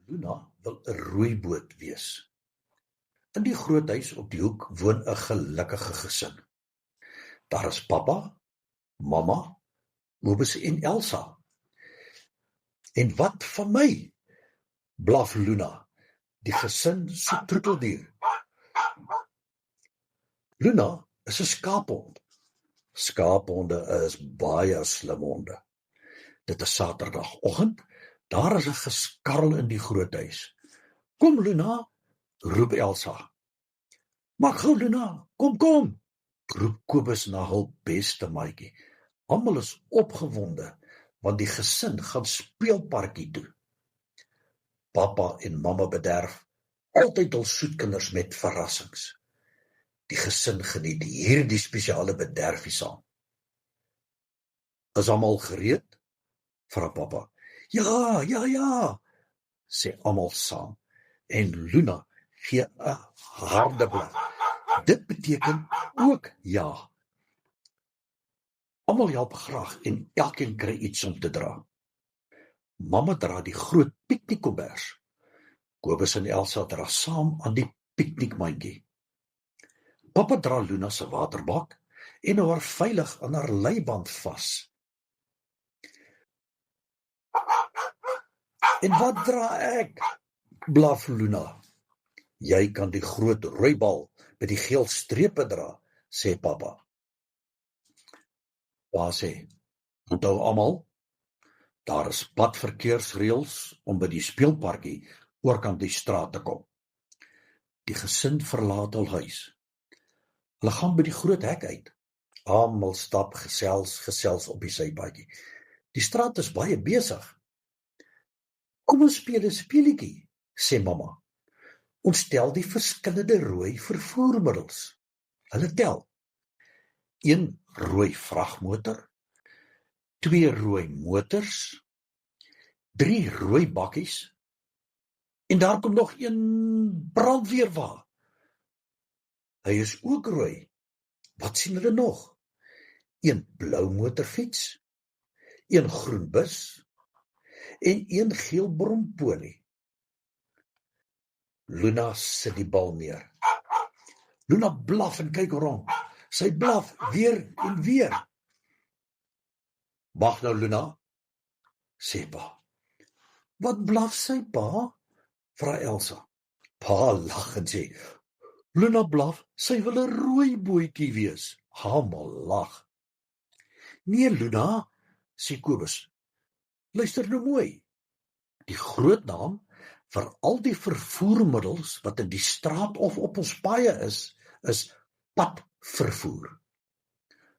Luna wil 'n roeiboot wees. In die groot huis op die hoek woon 'n gelukkige gesin. Daar is pappa, mamma, Kobus en Elsa. En wat van my? Blaf Luna, die gesin se troeteldier. Luna is 'n skaaphond. Skaaphonde is baie slim honde. Dit is Saterdagoggend, daar is 'n geskarrel in die groot huis. Kom Luna, roep Elsa. Maak gou Luna, kom, roep Kobus na hul beste maatjie. Almal is opgewonde, want die gesin gaan speelparkie toe. Pappa en mamma bederf altyd hul soetkinders met verrassings. Die gesin geniet hierdie spesiale bederfie saam. Is almal gereed? Vra pappa. Ja, sê almal saam. En Luna gee 'n harde blik. Dit beteken ook ja. Almal help graag en elkeen kry iets om te dra. Mamma dra die groot piknikkombers. Kobus en Elsa dra saam aan die piknikmandjie. Pappa dra Luna se waterbak en hou haar veilig aan haar leiband vas. En wat dra ek? Blaf Luna. Jy kan die groot rooibal met die geel strepe dra, sê pappa. Pa sê, onthou almal, daar is padverkeersreëls om by die speelparkie oorkant die straat te kom. Die gesin verlaat hul huis. Hulle gaan by die groot hek uit. Almal stap gesels op die sypaadjie. Die straat is baie besig. Kom ons speel 'n speletjie, sê mamma. Ons tel die verskillende rooi vervoermiddels. Hulle tel. 1 rooi vragmotor, 2 rooi motors, 3 rooi bakkies, en daar kom nog 1 brandweerwa. Hy is ook rooi. Wat sien hulle nog? 1 blou motorfiets, 1 groen bus, en 1 geel brompolie. Luna sit die bal neer. Luna blaf en kyk rond. Sy blaf weer en weer. Wag nou Luna, sê pa. Wat blaf sy pa? Vra Elsa. Pa lag en sê, Luna blaf, sy wil 'n rooi bootjie wees. Almal lag. Nee Luna, sê Kobus. Luister nou mooi. Die groot naam vir al die vervoermiddels wat in die straat of op ons paaie is padvervoer.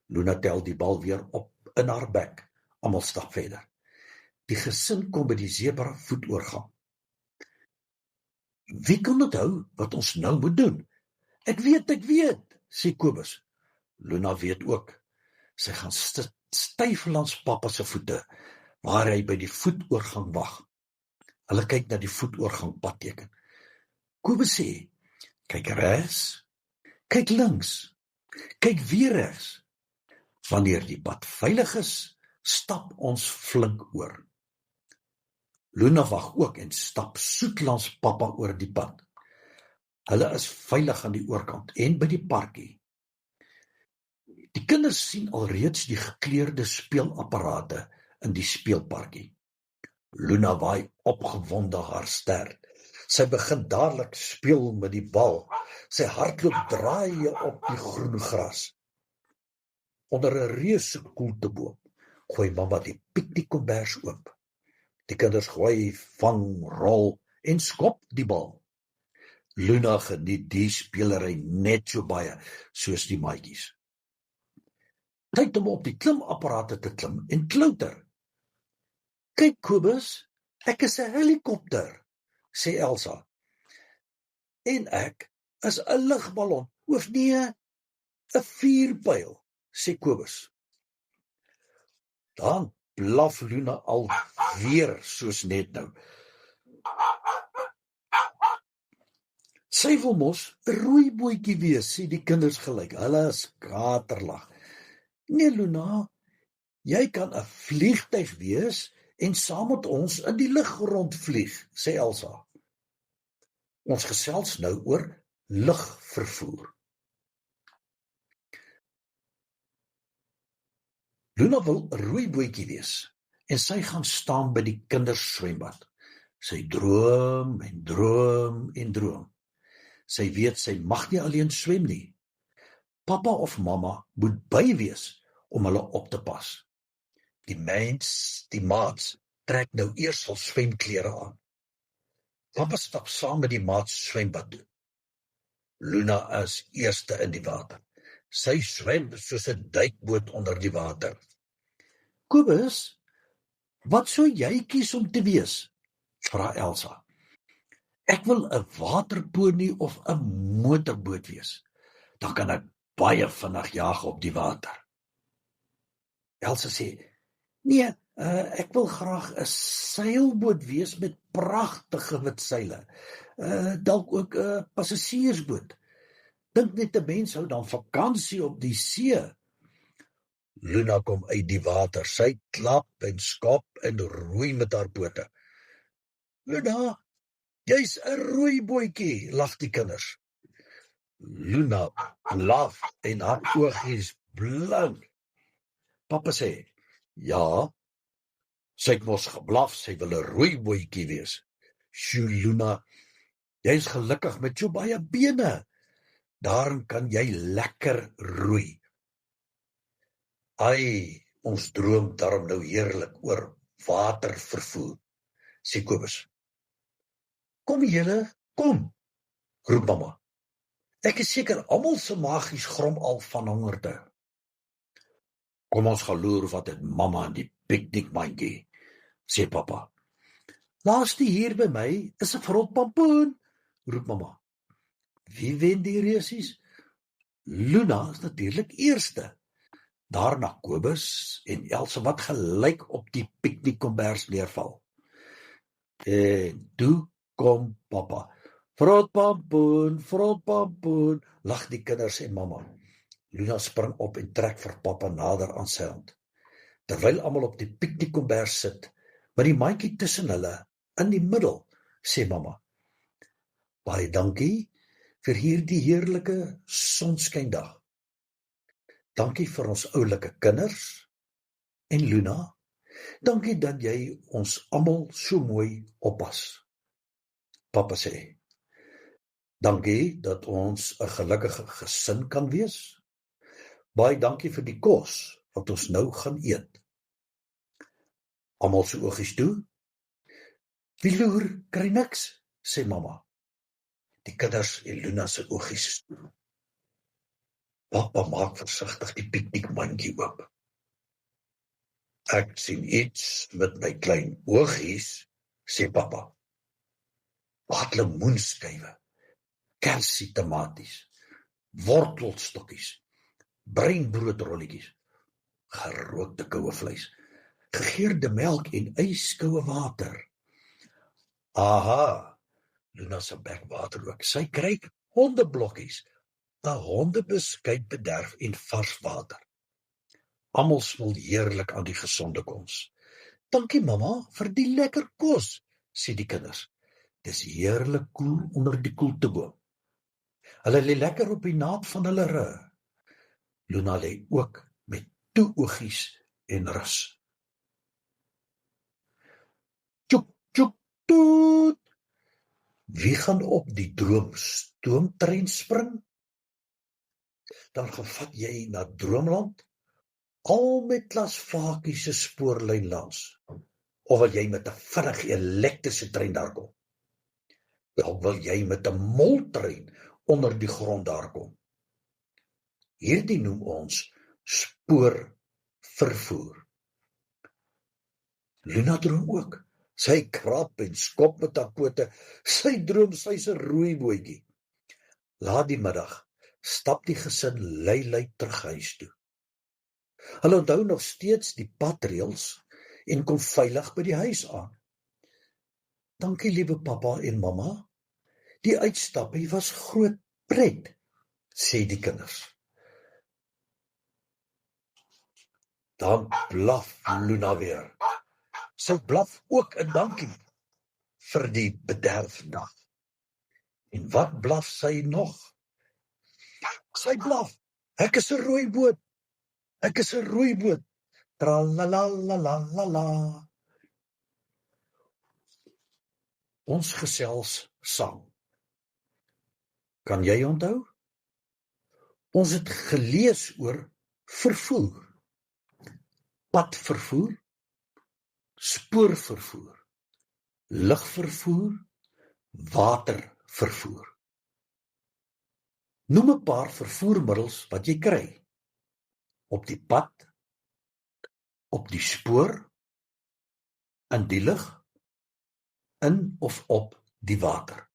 Luna tel die bal weer op in haar bek. Almal stap verder. Die gesin kom by die zebra voetoorgang. Wie kan onthou wat ons nou moet doen? Ek weet, sê Kobus. Luna weet ook. Sy gaan styf langs pappa se voete, waar hy by die voetoorgang wag. Hulle kyk na die voetoorgang padteken. Kobus sê, kyk regs, kyk links, kyk weer regs. Wanneer die pad veilig is, stap ons flink oor. Luna wag ook en stap soet langs pappa oor die pad. Hulle is veilig aan die oorkant en by die parkie. Die kinders sien alreeds die gekleurde speelapparate in die speelparkie. Luna waai opgewonde haar stert. Sy begin dadelik speel met die bal. Sy hardloop draaie op die groen gras. Onder 'n reuse koelteboom gooi mamma die piknikkombers oop. Die kinders gooi, vang, rol en skop die bal. Luna geniet die spelery net so baie soos die maatjies. Tyd om op die klimapparate te klim en klouter. Kyk Kobus, ek is 'n helikopter, sê Elsa. En ek is 'n lugballon, of nee, 'n vuurpyl, sê Kobus. Dan blaf Luna al weer soos net nou. Sy wil mos 'n rooi bootjie wees, sê die kinders gelyk. Hulle skaterlag. Nee Luna, jy kan 'n vliegtyg wees en saam met ons in die lug rondvlieg, sê Elsa. Ons gesels nou oor lugvervoer. Luna wil 'n roeibootjie wees en sy gaan staan by die kinderswembad. Sy droom en droom en droom. Sy weet sy mag nie alleen swem nie. Pappa of mamma moet by wees om hulle op te pas. Die maats, trek nou eers hul swemklere aan. Pappa stap saam met die maats swembad toe. Luna is eerste in die water. Sy swem soos 'n duikboot onder die water. Kobus, wat sou jy kies om te wees? Vra Elsa. Ek wil 'n waterponie of 'n motorboot wees. Dan kan ek baie vinnig jag op die water. Elsa sê, nee, ek wil graag 'n seilboot wees met pragtige wit seile. Dalk ook 'n passasiersboot. Dink net 'n mens hou dan vakansie op die see. Luna kom uit die water. Sy klap en skop en roei met haar pote. Luna, jy's 'n roeibootjie, lag die kinders. Luna blaf en haar oogies blink. Pappa sê, ja, sy het mos geblaf, sy wil 'n roeibootjie wees. Sjoe, Luna, jy's gelukkig met so baie bene. Daarin kan jy lekker roei. Ai, ons droom daarom nou heerlik oor watervervoer, sê Kobus. Kom julle, kom, roep mamma. Ek is seker almal se magies grom al van hongerte. Kom ons gaan loer wat het mamma in die piknikmandjie, sê pappa. Laaste hier by my is 'n vrot pampoen, roep mamma. Wie wen die resies? Luna is natuurlik eerste. Daarna Kobus en Elsa wat gelyk op die piknikkombers neerval. En toe kom pappa. Vrot pampoen, lag die kinders en mamma. Luna spring op en trek vir pappa nader aan sy hand. Terwyl almal op die piknikkombers sit, met die mandjie tussen hulle, in die middel, sê mamma. Baie dankie vir hierdie heerlike sonskyndag. Dankie vir ons oulike kinders en Luna. Dankie dat jy ons almal so mooi oppas. Pappa sê, dankie dat ons 'n gelukkige gesin kan wees. Baie dankie vir die kos wat ons nou gaan eet. Almal se oogies toe. Wie loer, kry niks, sê mamma. Die kinders en Luna se oogies toe. Pappa maak versigtig die piknikmandjie oop. Ek sien iets met my klein oogies, sê pappa. Wat lemoenskywe, kersie tomaties, wortelstokkies, breinbroodrolletjies, gerookte koue vleis, gegeurde melk en yskoue water. Aha, Luna se bek water ook. Sy kry hondeblokkies, 'n hondebeskuit bederf en vars water. Almal smil heerlik aan die gesonde kos. Dankie mamma vir die lekker kos, sê die kinders. Dis heerlik koel onder die koelteboom. Hulle lê lekker op die naad van hulle rug. Luna lê ook met toe oogies en rus. Tjoek, tjoek, toet. Wie gaan op die droomstoomtrein spring? Dan gevat jy na Droomland, al met Klasvakie se spoorlyn langs. Of wil jy met 'n vinnige elektriese trein daar kom? Of wil jy met 'n moltrein onder die grond daar kom? Hierdie noem ons spoorvervoer. Luna droom ook. Sy krap en skop met haar pote. Sy droom sy's 'n roeibootjie. Laat die middag stap die gesin lui terug huis toe. Hulle onthou nog steeds die padreëls en kom veilig by die huis aan. Dankie liewe pappa en mamma. Die uitstappie was groot pret, sê die kinders. Dan blaf Luna weer. Sy blaf ook 'n dankie vir die bederfdag. En wat blaf sy nog? Sy blaf, ek is 'n rooiboot, ek is 'n roeiboot, tralalalala. Ons gesels saam. Kan jy onthou? Ons het gelees oor vervoer. Padvervoer, spoorvervoer, lugvervoer, watervervoer. Noem 'n paar vervoermiddels wat jy kry. Op die pad, op die spoor, in die lug, in of op die water.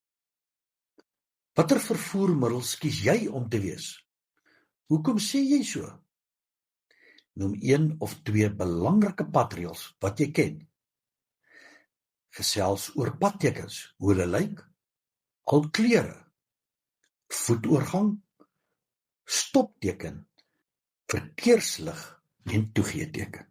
Watter vervoermiddels kies jy om te wees? Hoekom sê jy so? Noem 1 of 2 belangrike padreëls wat jy ken. Gesels oor padtekens, hoe hulle lyk, al kleure, voetoorgang, stopteken, verkeerslig en toegeeteken.